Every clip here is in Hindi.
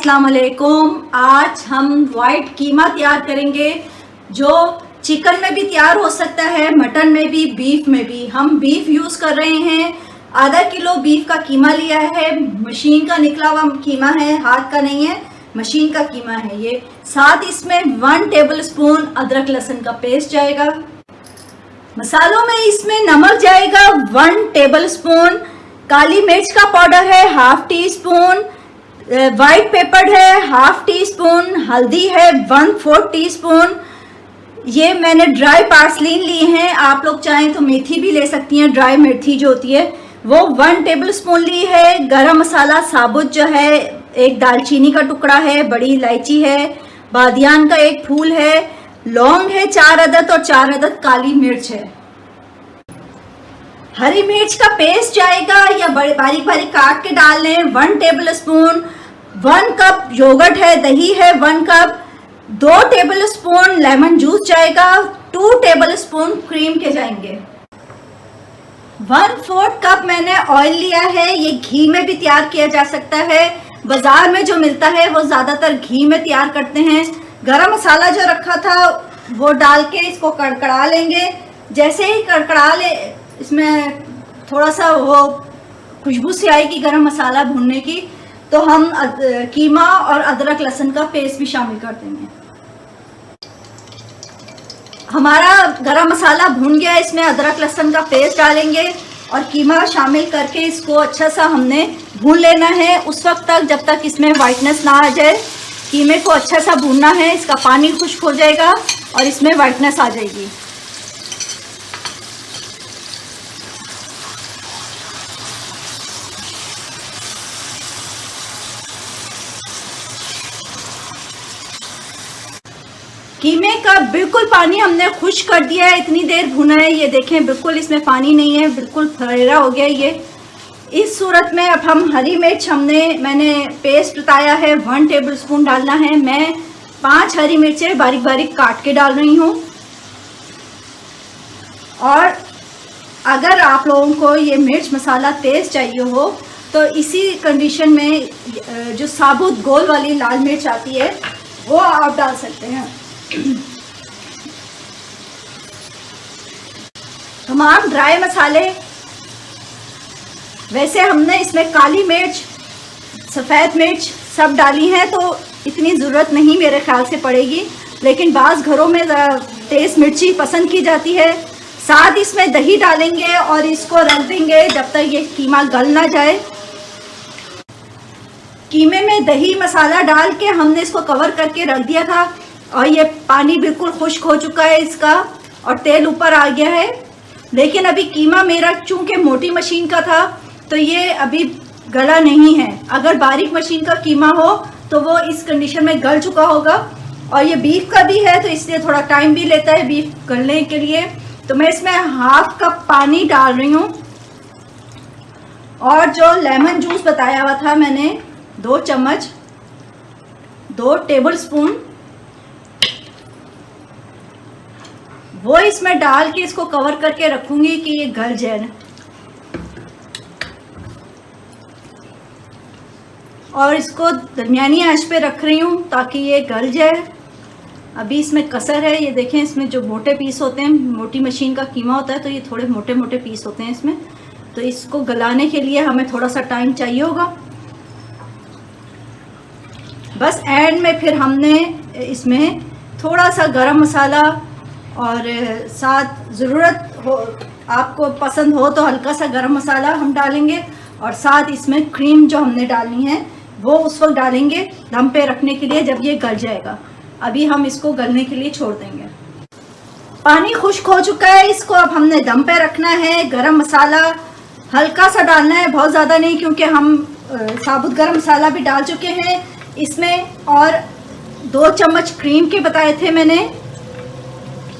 अस्सलाम वालेकुम। आज हम वाइट कीमा तैयार करेंगे जो चिकन में भी तैयार हो सकता है, मटन में भी, बीफ में भी। हम बीफ यूज कर रहे हैं। आधा किलो बीफ का कीमा लिया है। मशीन का निकला हुआ कीमा है, हाथ का नहीं है, मशीन का कीमा है ये। साथ इसमें 1 टेबल स्पून अदरक लहसुन का पेस्ट जाएगा। मसालों में इसमें नमक जाएगा 1 टेबल स्पून, काली मिर्च का पाउडर है 1/2 टी स्पून, वाइट पेपर है 1/2 टी स्पून, हल्दी है 1/4 टी स्पून। ये मैंने ड्राई पार्सलीन ली हैं, आप लोग चाहें तो मेथी भी ले सकती हैं, ड्राई मेथी जो होती है वो 1 टेबल स्पून ली है। गरम मसाला साबुत जो है, एक दालचीनी का टुकड़ा है, बड़ी इलायची है, बादियान का एक फूल है, लौंग है 4 अदद और 4 अदद काली मिर्च है। हरी मिर्च का पेस्ट जाएगा या बड़े बारीक बारीक काट के डाल लें 1 टेबल स्पून। 1 कप योगर्ट है, दही है 1 cup, 2 table spoon lemon juice जाएगा, 2 टेबल स्पून क्रीम के जाएंगे। 1/4 कप मैंने ऑयल लिया है। ये घी में भी तैयार किया जा सकता है, बाजार में जो मिलता है वो ज्यादातर घी में तैयार करते हैं। गरम मसाला जो रखा था वो डाल के इसको कड़कड़ा लेंगे। जैसे ही कड़कड़ा ले, इसमें थोड़ा सा वो खुशबू सी आएगी गरम मसाला भूनने की, तो हम कीमा और अदरक लहसुन का पेस्ट भी शामिल कर देंगे। हमारा गरम मसाला भून गया, इसमें अदरक लहसुन का पेस्ट डालेंगे और कीमा शामिल करके इसको अच्छा सा हमने भून लेना है उस वक्त तक जब तक इसमें वाइटनेस ना आ जाए। कीमे को अच्छा सा भूनना है, इसका पानी खुश्क हो जाएगा और इसमें वाइटनेस आ जाएगी। कीमे का बिल्कुल पानी हमने खुश्क कर दिया है, इतनी देर भुना है। ये देखें बिल्कुल इसमें पानी नहीं है, बिल्कुल फरेरा हो गया ये। इस सूरत में अब हम हरी मिर्च मैंने पेस्ट बताया है 1 टेबल स्पून डालना है। मैं 5 हरी मिर्चें बारीक बारीक काट के डाल रही हूँ। और अगर आप लोगों को ये मिर्च मसाला तेज चाहिए हो तो इसी कंडीशन में जो साबुत गोल वाली लाल मिर्च आती है वो आप डाल सकते हैं। तमाम ड्राई मसाले, वैसे हमने इसमें काली मिर्च, सफ़ेद मिर्च सब डाली हैं तो इतनी ज़रूरत नहीं मेरे ख्याल से पड़ेगी, लेकिन बाज़ घरों में तेज़ मिर्ची पसंद की जाती है। साथ इसमें दही डालेंगे और इसको रख देंगे जब तक ये कीमा गल ना जाए। कीमे में दही मसाला डाल के हमने इसको कवर करके रख दिया था और ये पानी बिल्कुल खुश्क हो चुका है इसका और तेल ऊपर आ गया है। लेकिन अभी कीमा मेरा चूंकि मोटी मशीन का था तो ये अभी गला नहीं है। अगर बारीक मशीन का कीमा हो तो वो इस कंडीशन में गल चुका होगा। और ये बीफ का भी है तो इसलिए थोड़ा टाइम भी लेता है बीफ गलने के लिए। तो मैं इसमें 1/2 कप पानी डाल रही हूँ और जो लेमन जूस बताया हुआ था मैंने 2 चम्मच, 2 टेबल स्पून, वो इसमें डाल के इसको कवर करके रखूंगी कि ये गल जाए। और इसको दरमियानी आंच पे रख रही हूँ ताकि ये गल जाए। अभी इसमें कसर है, ये देखें इसमें जो मोटे पीस होते हैं, मोटी मशीन का कीमा होता है तो ये थोड़े मोटे मोटे पीस होते हैं इसमें, तो इसको गलाने के लिए हमें थोड़ा सा टाइम चाहिए होगा। बस एंड में फिर हमने इसमें थोड़ा सा गरम मसाला और साथ ज़रूरत हो, आपको पसंद हो तो हल्का सा गरम मसाला हम डालेंगे और साथ इसमें क्रीम जो हमने डालनी है वो उस वक्त डालेंगे दम पे रखने के लिए जब ये गल जाएगा। अभी हम इसको गलने के लिए छोड़ देंगे। पानी खुश्क हो चुका है, इसको अब हमने दम पे रखना है। गरम मसाला हल्का सा डालना है, बहुत ज़्यादा नहीं, क्योंकि हम साबुत गरम मसाला भी डाल चुके हैं इसमें। और 2 चम्मच क्रीम के बताए थे मैंने,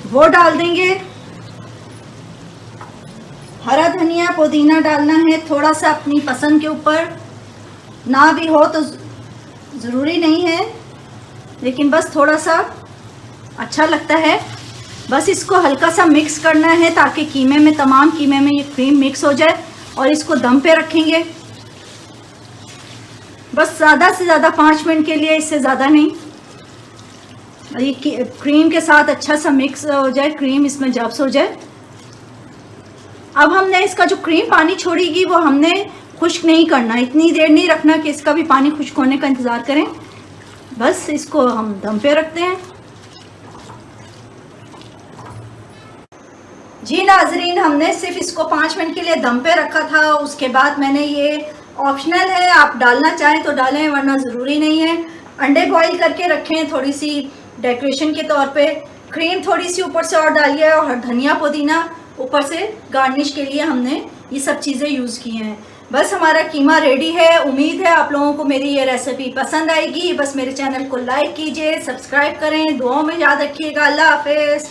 वो डाल देंगे। हरा धनिया पुदीना डालना है थोड़ा सा अपनी पसंद के ऊपर, ना भी हो तो ज़रूरी नहीं है, लेकिन बस थोड़ा सा अच्छा लगता है। बस इसको हल्का सा मिक्स करना है ताकि कीमे में, तमाम कीमे में ये क्रीम मिक्स हो जाए और इसको दम पे रखेंगे। बस ज़्यादा से ज़्यादा 5 मिनट के लिए, इससे ज़्यादा नहीं। ये क्रीम के साथ अच्छा सा मिक्स हो जाए, क्रीम इसमें जब्स हो जाए। अब हमने इसका जो क्रीम पानी छोड़ेगी वो हमने खुश्क नहीं करना, इतनी देर नहीं रखना कि इसका भी पानी खुश्क होने का इंतज़ार करें। बस इसको हम दम पे रखते हैं। जी नाजरीन, हमने सिर्फ इसको 5 मिनट के लिए दम पे रखा था। उसके बाद मैंने ये ऑप्शनल है, आप डालना चाहें तो डालें वरना ज़रूरी नहीं है। अंडे बॉईल करके रखें थोड़ी सी डेकोरेशन के तौर पे, क्रीम थोड़ी सी ऊपर से और डालिए और धनिया पुदीना ऊपर से गार्निश के लिए हमने ये सब चीज़ें यूज़ की हैं। बस हमारा कीमा रेडी है। उम्मीद है आप लोगों को मेरी ये रेसिपी पसंद आएगी। बस मेरे चैनल को लाइक कीजिए, सब्सक्राइब करें, दुआओं में याद रखिएगा। अल्लाह हाफिज़।